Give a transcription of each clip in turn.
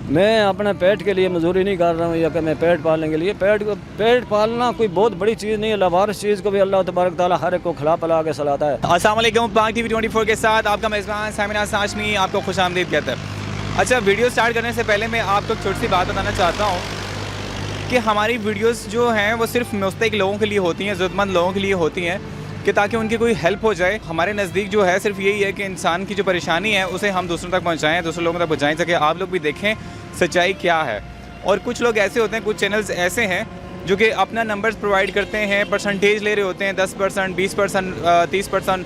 میں اپنے پیٹ کے لیے مزدوری نہیں کر رہا ہوں یا کہ میں پیٹ پالنے کے لیے پیٹ پالنا کوئی بہت بڑی چیز نہیں ہے، لوارث چیز کو بھی اللہ تبارک تعالیٰ ہر ایک کو کھلا پلا کے سلاتا ہے۔ السلام علیکم، پاک ٹی وی 24 کے ساتھ آپ کا میزبان سامعین ہاشمی آپ کو خوش آمدید کہتا ہے۔ اچھا، ویڈیو سٹارٹ کرنے سے پہلے میں آپ کو ایک چھوٹی سی بات بتانا چاہتا ہوں کہ ہماری ویڈیوز جو ہیں وہ صرف مستحق لوگوں کے لیے ہوتی ہیں، ضرورت مند لوگوں کے لیے ہوتی ہیں کہ تاکہ ان کی کوئی ہیلپ ہو جائے۔ ہمارے نزدیک جو ہے صرف یہی ہے کہ انسان کی جو پریشانی ہے اسے ہم دوسروں تک پہنچائیں، دوسرے لوگوں تک پہنچائیں تاکہ آپ لوگ بھی دیکھیں سچائی کیا ہے۔ اور کچھ لوگ ایسے ہوتے ہیں، کچھ چینلز ایسے ہیں جو کہ اپنا نمبرز پرووائڈ کرتے ہیں، پرسنٹیج لے رہے ہوتے ہیں، 10%، 20%، 30%۔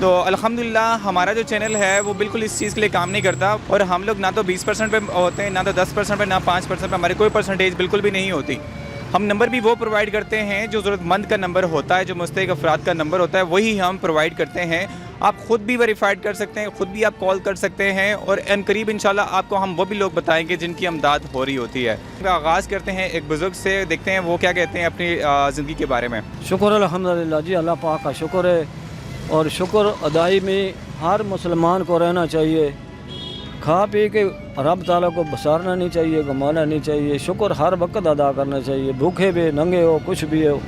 تو الحمدللہ ہمارا جو چینل ہے وہ بالکل اس چیز کے لیے کام نہیں کرتا، اور ہم لوگ نہ تو 20% پہ ہوتے ہیں، نہ تو 10% پہ، نہ 5% پہ، ہماری کوئی پرسنٹیج بالکل بھی نہیں ہوتی۔ ہم نمبر بھی وہ پرووائڈ کرتے ہیں جو ضرورت مند کا نمبر ہوتا ہے، جو مستحق افراد کا نمبر ہوتا ہے، وہی ہم پرووائڈ کرتے ہیں۔ آپ خود بھی ویریفائڈ کر سکتے ہیں، خود بھی آپ کال کر سکتے ہیں، اور ان قریب انشاءاللہ آپ کو ہم وہ بھی لوگ بتائیں گے جن کی امداد ہو رہی ہوتی ہے۔ آغاز کرتے ہیں ایک بزرگ سے، دیکھتے ہیں وہ کیا کہتے ہیں اپنی زندگی کے بارے میں۔ شکر الحمدللہ جی، اللہ پاک کا شکر ہے، اور شکر ادائی میں ہر مسلمان کو رہنا چاہیے۔ کھا پی کے رب تعالیٰ کو بسارنا نہیں چاہیے، گمانا نہیں چاہیے، شکر ہر وقت ادا کرنا چاہیے، بھوکے بھی، ننگے ہو، کچھ بھی ہو۔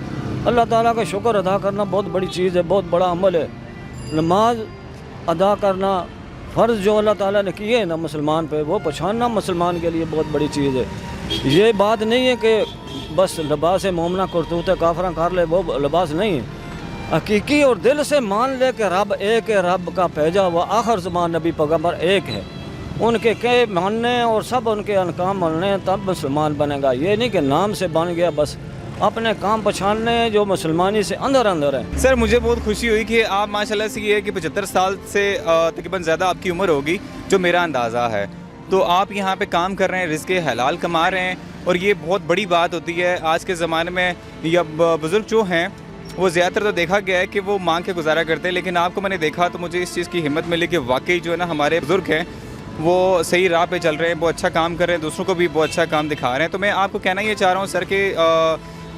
اللہ تعالیٰ کا شکر ادا کرنا بہت بڑی چیز ہے، بہت بڑا عمل ہے۔ نماز ادا کرنا فرض جو اللہ تعالیٰ نے کیے ہیں نا مسلمان پہ، وہ پہچاننا مسلمان کے لیے بہت بڑی چیز ہے۔ یہ بات نہیں ہے کہ بس لباس مومنہ کرتوت کافراں کر لے، وہ لباس نہیں ہے۔ حقیقی اور دل سے مان لے کہ رب ایک ہے، رب کا بھیجا ہوا آخر زمان نبی پیغمبر ایک ہے، ان کے کہ ماننے اور سب ان کے انکام ماننے تب مسلمان بنے گا۔ یہ نہیں کہ نام سے بن گیا، بس اپنے کام پہچاننے جو مسلمانی سے اندر ہے۔ سر، مجھے بہت خوشی ہوئی کہ آپ ماشاءاللہ سے یہ ہے کہ 75 سال سے تقریباً زیادہ آپ کی عمر ہوگی جو میرا اندازہ ہے، تو آپ یہاں پہ کام کر رہے ہیں، رزق حلال کما رہے ہیں، اور یہ بہت بڑی بات ہوتی ہے آج کے زمانے میں۔ یا بزرگ جو ہیں وہ زیادہ تر تو دیکھا گیا ہے کہ وہ مانگ کے گزارا کرتے ہیں، لیکن آپ کو میں نے دیکھا تو مجھے اس چیز کی ہمت ملی کہ واقعی جو ہے نا ہمارے بزرگ ہیں وہ صحیح راہ پہ چل رہے ہیں، بہت اچھا کام کر رہے ہیں، دوسروں کو بھی بہت اچھا کام دکھا رہے ہیں۔ تو میں آپ کو کہنا یہ چاہ رہا ہوں سر کہ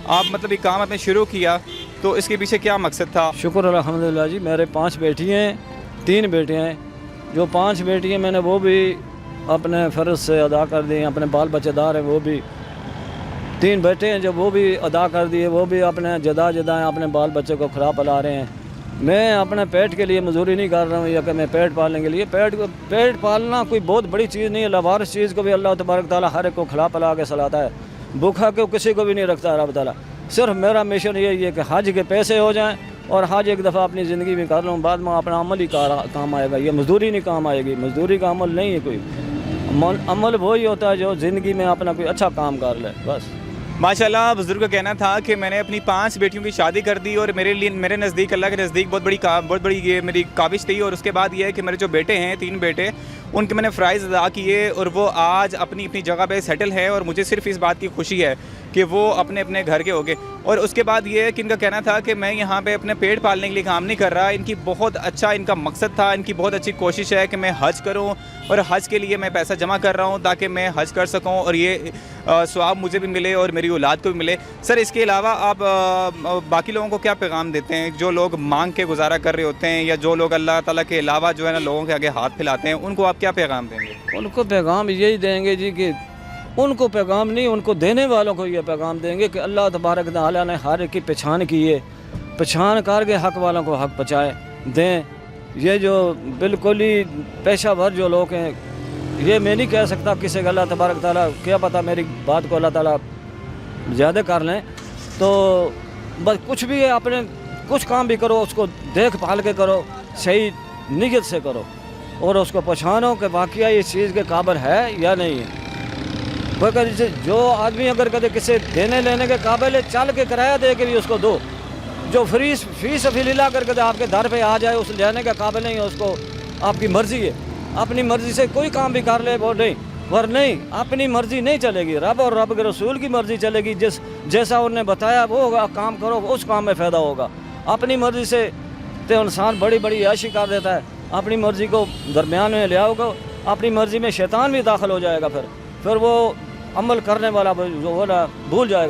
آپ مطلب یہ کام آپ نے شروع کیا تو اس کے پیچھے کیا مقصد تھا؟ شکر الحمدللہ جی، میرے 5 بیٹی ہیں، 3 بیٹے ہیں۔ جو 5 بیٹی ہیں میں نے وہ بھی اپنے فرض سے ادا کر دی ہیں، اپنے بال بچے دار ہیں وہ بھی۔ 3 بیٹے ہیں جو وہ بھی ادا کر دیے، وہ بھی اپنے جدا ہیں، اپنے بال بچے کو کھلا پلا رہے ہیں۔ میں اپنے پیٹ کے لیے مزدوری نہیں کر رہا ہوں یا کہ میں پیٹ پالنے کے لیے پیٹ پالنا کوئی بہت بڑی چیز نہیں ہے، لوارث چیز کو بھی اللہ تبارک تعالیٰ ہر ایک کو کھلا پلا کے سلاتا ہے، بھوکا کو کسی کو بھی نہیں رکھتا رب تعالیٰ۔ صرف میرا مشن یہی ہے کہ حج کے پیسے ہو جائیں اور حج ایک دفعہ اپنی زندگی میں کر لوں، بعد میں اپنا عمل ہی کام آئے گا، یہ مزدوری نہیں کام آئے گی۔ مزدوری کا عمل نہیں ہے کوئی، عمل وہی ہوتا ہے جو زندگی میں اپنا کوئی اچھا کام کر لے، بس۔ ماشاءاللہ بزرگ کا کہنا تھا کہ میں نے اپنی 5 بیٹیوں کی شادی کر دی، اور میرے نزدیک اللہ کے نزدیک بہت بڑی یہ میری کاوش تھی۔ اور اس کے بعد یہ ہے کہ میرے جو بیٹے ہیں، 3 بیٹے، ان کے میں نے فرائض ادا کیے، اور وہ آج اپنی جگہ پہ سیٹل ہیں، اور مجھے صرف اس بات کی خوشی ہے کہ وہ اپنے گھر کے ہو گئے۔ اور اس کے بعد یہ ہے کہ ان کا کہنا تھا کہ میں یہاں پہ اپنے پیٹ پالنے کے لیے کام نہیں کر رہا، ان کی بہت اچھا ان کا مقصد تھا، ان کی بہت اچھی کوشش ہے کہ میں حج کروں، اور حج کے لیے میں پیسہ جمع کر رہا ہوں تاکہ میں حج کر سکوں، اور یہ ثواب مجھے بھی ملے اور میری اولاد کو بھی ملے۔ سر، اس کے علاوہ آپ باقی لوگوں کو کیا پیغام دیتے ہیں جو لوگ مانگ کے گزارا کر رہے ہوتے ہیں، یا جو لوگ اللہ تعالیٰ کے علاوہ جو ہے نا لوگوں کے آگے ہاتھ پھیلاتے ہیں، ان کو آپ کیا پیغام دیں گے؟ ان کو پیغام یہی دیں گے جی کہ ان کو پیغام نہیں، ان کو دینے والوں کو یہ پیغام دیں گے کہ اللہ تبارک تعالیٰ نے ہر ایک کی پہچان کی ہے، پہچان کر کے حق والوں کو حق پہنچائے دیں۔ یہ جو بالکل ہی پیشہ ور جو لوگ ہیں، یہ میں نہیں کہہ سکتا کسی کا اللہ تبارک تعالیٰ، کیا پتہ میری بات کو اللہ تعالیٰ زیادہ کر لیں، تو بس کچھ بھی ہے، اپنے کچھ کام بھی کرو اس کو دیکھ بھال کے کرو، صحیح نیت سے کرو، اور اس کو پہچانو کہ واقعہ اس چیز کے قابل ہے یا نہیں ہے۔ جو آدمی اگر کدے کسی دینے لینے کے قابل ہے، چل کے کرایہ دے کے بھی اس کو دو۔ جو فی سبیل اللہ کر کے آپ کے در پہ آ جائے، اس لینے کے قابل نہیں ہے، اس کو آپ کی مرضی ہے، اپنی مرضی سے کوئی کام بھی کر لے وہ نہیں، نہیں اپنی مرضی نہیں چلے گی، رب اور رب کے رسول کی مرضی چلے گی۔ جیسا انہوں نے بتایا وہ ہوگا، کام کرو، اس کام میں فائدہ ہوگا۔ اپنی مرضی سے تو انسان بڑی عیاشی کر دیتا ہے، اپنی مرضی کو درمیان میں لے آؤ گا، اپنی مرضی میں شیطان بھی داخل ہو جائے گا، پھر وہ عمل کرنے والا جو بھول جائے گا۔